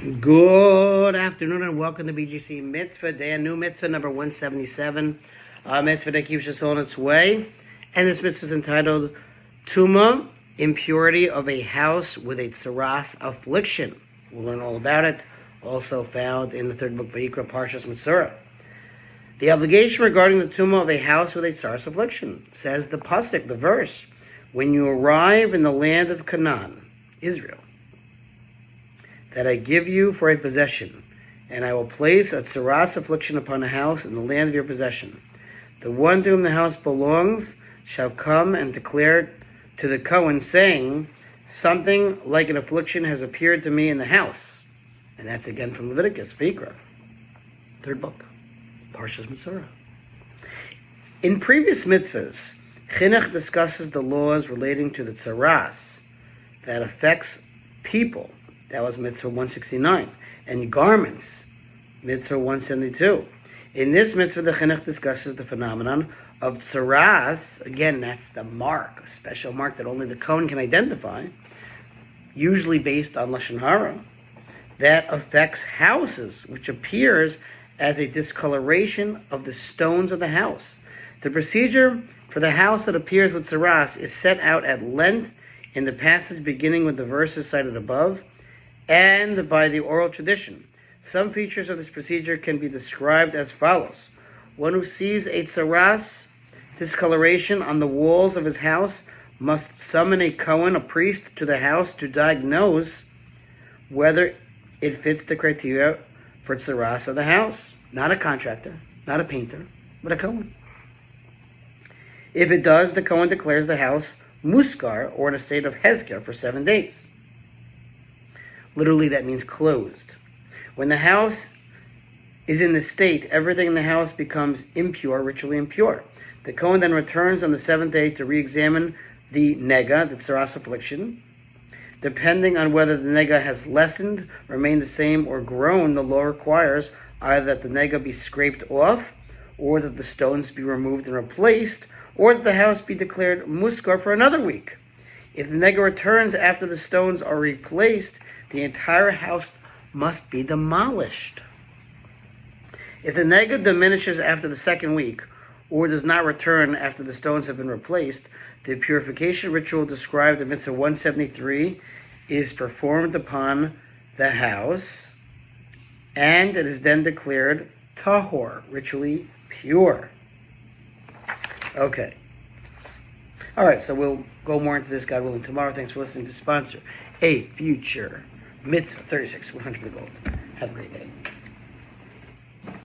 Good afternoon and welcome to BJC Mitzvah A, new mitzvah number 177, mitzvah that keeps us on its way. And this mitzvah is entitled Tumah, impurity of a house with a Tzaraas Affliction. We'll learn all about it, also found in the third book Vayikra, Parshas Mitzvah. The obligation regarding the Tumah of a house with a Tzaraas Affliction, says the pasuk, the verse, when you arrive in the land of Canaan, Israel, that I give you for a possession, and I will place a Tzaraas affliction upon a house in the land of your possession. The one to whom the house belongs shall come and declare to the Kohen, saying, something like an affliction has appeared to me in the house. And that's again from Leviticus, Vayikra, third book, Parshas Mitzvah. In previous mitzvahs, Chinuch discusses the laws relating to the Tzaraas that affects people. That was Mitzvah 169. And garments, Mitzvah 172. In this Mitzvah, the Chinuch discusses the phenomenon of Tzaraas. Again, that's the mark, a special mark that only the Kohen can identify, usually based on Lashon Hara, that affects houses, which appears as a discoloration of the stones of the house. The procedure for the house that appears with Tzaraas is set out at length in the passage beginning with the verses cited above, and by the oral tradition. Some features of this procedure can be described as follows. One who sees a Tzaraas discoloration on the walls of his house must summon a Kohen, a priest, to the house to diagnose whether it fits the criteria for Tzaraas of the house. Not a contractor, not a painter, but a Kohen. If it does, the Kohen declares the house muskar, or in a state of hezker, for 7 days. Literally, that means closed. When the house is in this state, everything in the house becomes impure, ritually impure. The Kohen then returns on the 7th day to re-examine the nega, the Tzaraas affliction. Depending on whether the nega has lessened, remained the same, or grown, the law requires either that the nega be scraped off, or that the stones be removed and replaced, or that the house be declared muskar for another week. If the nega returns after the stones are replaced, the entire house must be demolished. If the nega diminishes after the 2nd week, or does not return after the stones have been replaced, the purification ritual described in Mitzvah 173 is performed upon the house, and it is then declared tahor, ritually pure. Okay. All right, so we'll go more into this, God willing, tomorrow. Thanks for listening to sponsor A Future Mitzvah 36, 100 for the gold. Have a great day.